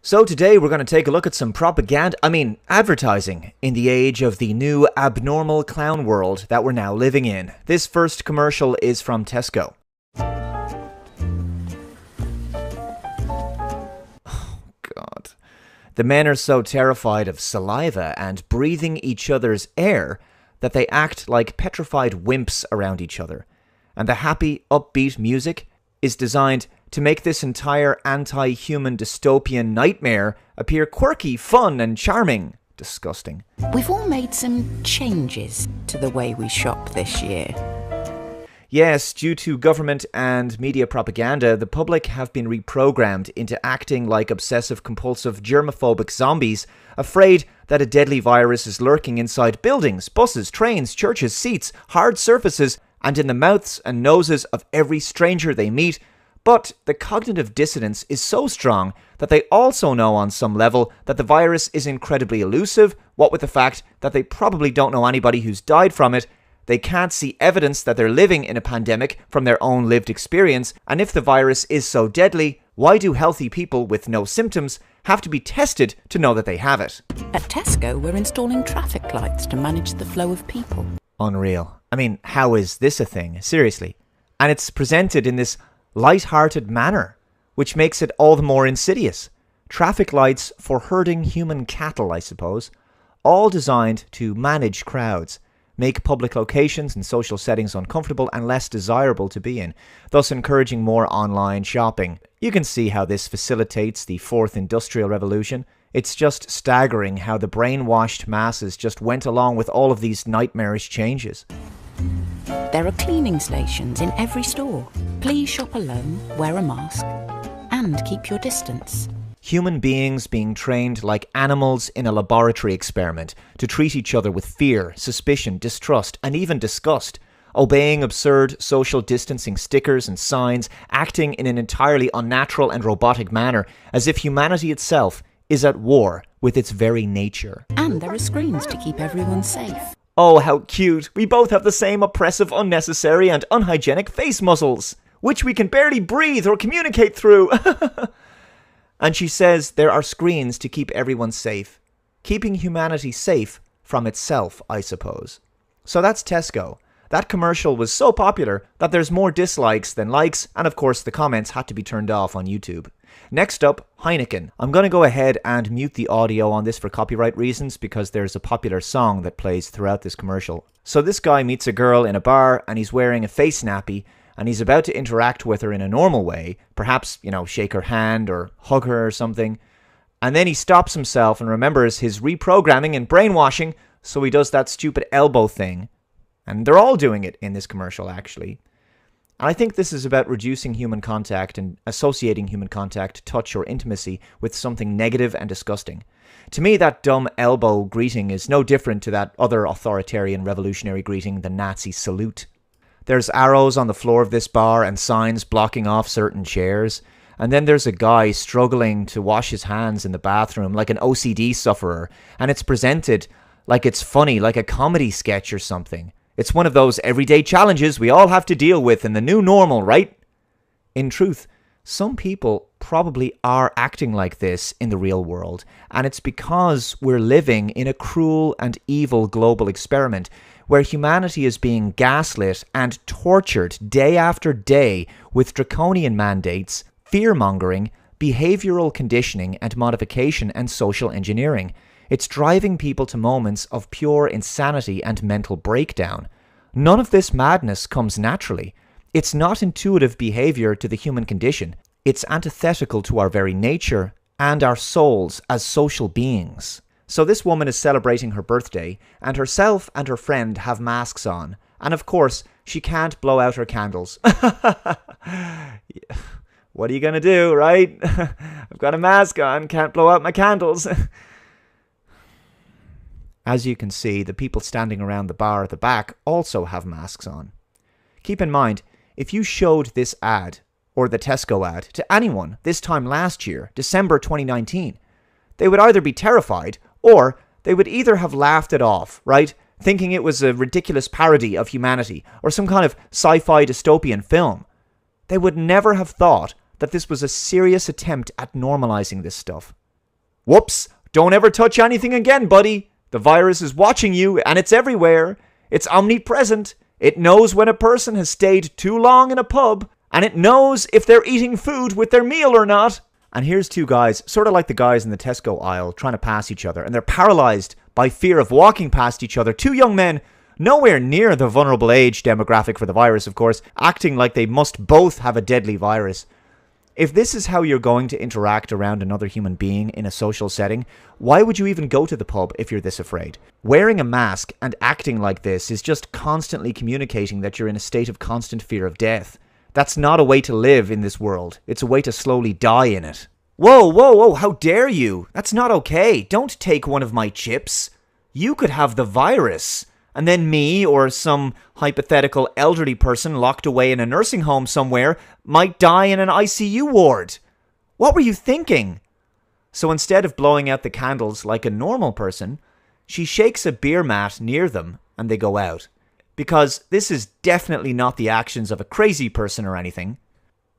So today we're going to take a look at some advertising in the age of the new abnormal clown world that we're now living in. This first commercial is from Tesco. Oh God. The men are so terrified of saliva and breathing each other's air that they act like petrified wimps around each other. And the happy, upbeat music is designed to make this entire anti-human dystopian nightmare appear quirky, fun, and charming. Disgusting. We've all made some changes to the way we shop this year. Yes, due to government and media propaganda, the public have been reprogrammed into acting like obsessive-compulsive germophobic zombies, afraid that a deadly virus is lurking inside buildings, buses, trains, churches, seats, hard surfaces, and in the mouths and noses of every stranger they meet. But the cognitive dissonance is so strong that they also know on some level that the virus is incredibly elusive, what with the fact that they probably don't know anybody who's died from it. They can't see evidence that they're living in a pandemic from their own lived experience, and if the virus is so deadly, why do healthy people with no symptoms have to be tested to know that they have it? At Tesco, we're installing traffic lights to manage the flow of people. Unreal. I mean, how is this a thing? Seriously. And it's presented in this light-hearted manner, which makes it all the more insidious. Traffic lights for herding human cattle, I suppose, all designed to manage crowds, make public locations and social settings uncomfortable and less desirable to be in, thus encouraging more online shopping. You can see how this facilitates the fourth industrial revolution. It's just staggering how the brainwashed masses just went along with all of these nightmarish changes. There are cleaning stations in every store. Please shop alone, wear a mask, and keep your distance. Human beings being trained like animals in a laboratory experiment to treat each other with fear, suspicion, distrust, and even disgust, obeying absurd social distancing stickers and signs, acting in an entirely unnatural and robotic manner, as if humanity itself is at war with its very nature. And there are screens to keep everyone safe. Oh, how cute! We both have the same oppressive, unnecessary, and unhygienic face muscles, which we can barely breathe or communicate through. And she says there are screens to keep everyone safe. Keeping humanity safe from itself, I suppose. So that's Tesco. That commercial was so popular that there's more dislikes than likes, and of course the comments had to be turned off on YouTube. Next up, Heineken. I'm going to go ahead and mute the audio on this for copyright reasons because there's a popular song that plays throughout this commercial. So this guy meets a girl in a bar and he's wearing a face nappy and he's about to interact with her in a normal way, perhaps, shake her hand or hug her or something. And then he stops himself and remembers his reprogramming and brainwashing, so he does that stupid elbow thing. And they're all doing it in this commercial, actually. And I think this is about reducing human contact and associating human contact, touch, or intimacy with something negative and disgusting. To me, that dumb elbow greeting is no different to that other authoritarian revolutionary greeting, the Nazi salute. There's arrows on the floor of this bar and signs blocking off certain chairs. And then there's a guy struggling to wash his hands in the bathroom like an OCD sufferer. And it's presented like it's funny, like a comedy sketch or something. It's one of those everyday challenges we all have to deal with in the new normal, right? In truth, some people probably are acting like this in the real world, and it's because we're living in a cruel and evil global experiment where humanity is being gaslit and tortured day after day with draconian mandates, fear-mongering, behavioral conditioning and modification, and social engineering. It's driving people to moments of pure insanity and mental breakdown. None of this madness comes naturally. It's not intuitive behavior to the human condition. It's antithetical to our very nature and our souls as social beings. So this woman is celebrating her birthday, and herself and her friend have masks on. And of course, she can't blow out her candles. What are you gonna do, right? I've got a mask on, can't blow out my candles. As you can see, the people standing around the bar at the back also have masks on. Keep in mind, if you showed this ad, or the Tesco ad, to anyone this time last year, December 2019, they would either be terrified, or they would either have laughed it off, right? Thinking it was a ridiculous parody of humanity, or some kind of sci-fi dystopian film. They would never have thought that this was a serious attempt at normalizing this stuff. Whoops, don't ever touch anything again, buddy. The virus is watching you, and it's everywhere. It's omnipresent. It knows when a person has stayed too long in a pub, and it knows if they're eating food with their meal or not. And here's two guys, sort of like the guys in the Tesco aisle, trying to pass each other, and they're paralyzed by fear of walking past each other. Two young men, nowhere near the vulnerable age demographic for the virus, of course, acting like they must both have a deadly virus. If this is how you're going to interact around another human being in a social setting, why would you even go to the pub if you're this afraid? Wearing a mask and acting like this is just constantly communicating that you're in a state of constant fear of death. That's not a way to live in this world. It's a way to slowly die in it. Whoa, whoa, whoa, how dare you? That's not okay. Don't take one of my chips. You could have the virus. And then me or some hypothetical elderly person locked away in a nursing home somewhere might die in an ICU ward. What were you thinking? So instead of blowing out the candles like a normal person, she shakes a beer mat near them and they go out. Because this is definitely not the actions of a crazy person or anything.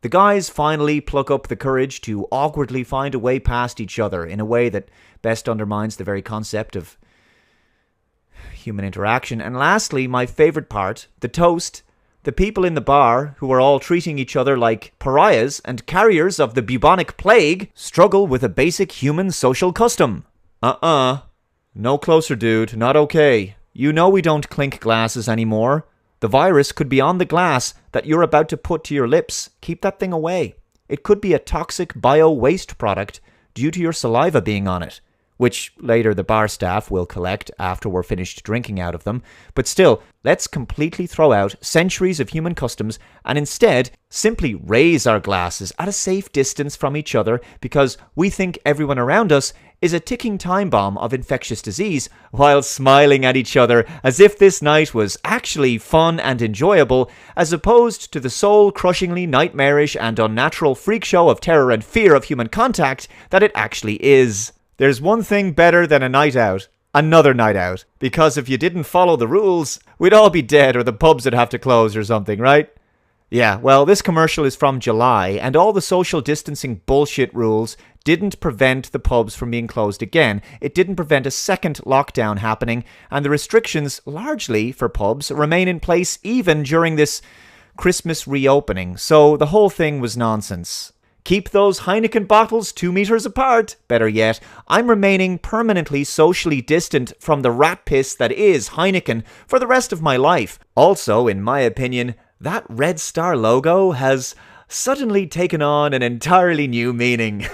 The guys finally pluck up the courage to awkwardly find a way past each other in a way that best undermines the very concept of human interaction. And lastly, my favorite part, the toast. The people in the bar, who are all treating each other like pariahs and carriers of the bubonic plague, struggle with a basic human social custom. No closer, dude. Not okay. You know we don't clink glasses anymore. The virus could be on the glass that you're about to put to your lips. Keep that thing away. It could be a toxic bio-waste product due to your saliva being on it, which later the bar staff will collect after we're finished drinking out of them. But still, let's completely throw out centuries of human customs and instead simply raise our glasses at a safe distance from each other because we think everyone around us is a ticking time bomb of infectious disease, while smiling at each other as if this night was actually fun and enjoyable, as opposed to the soul-crushingly nightmarish and unnatural freak show of terror and fear of human contact that it actually is. There's one thing better than a night out. Another night out. Because if you didn't follow the rules, we'd all be dead or the pubs would have to close or something, right? Yeah, well, this commercial is from July, and all the social distancing bullshit rules didn't prevent the pubs from being closed again. It didn't prevent a second lockdown happening, and the restrictions, largely for pubs, remain in place even during this Christmas reopening. So the whole thing was nonsense. Keep those Heineken bottles 2 meters apart. Better yet, I'm remaining permanently socially distant from the rat piss that is Heineken for the rest of my life. Also, in my opinion, that Red Star logo has suddenly taken on an entirely new meaning.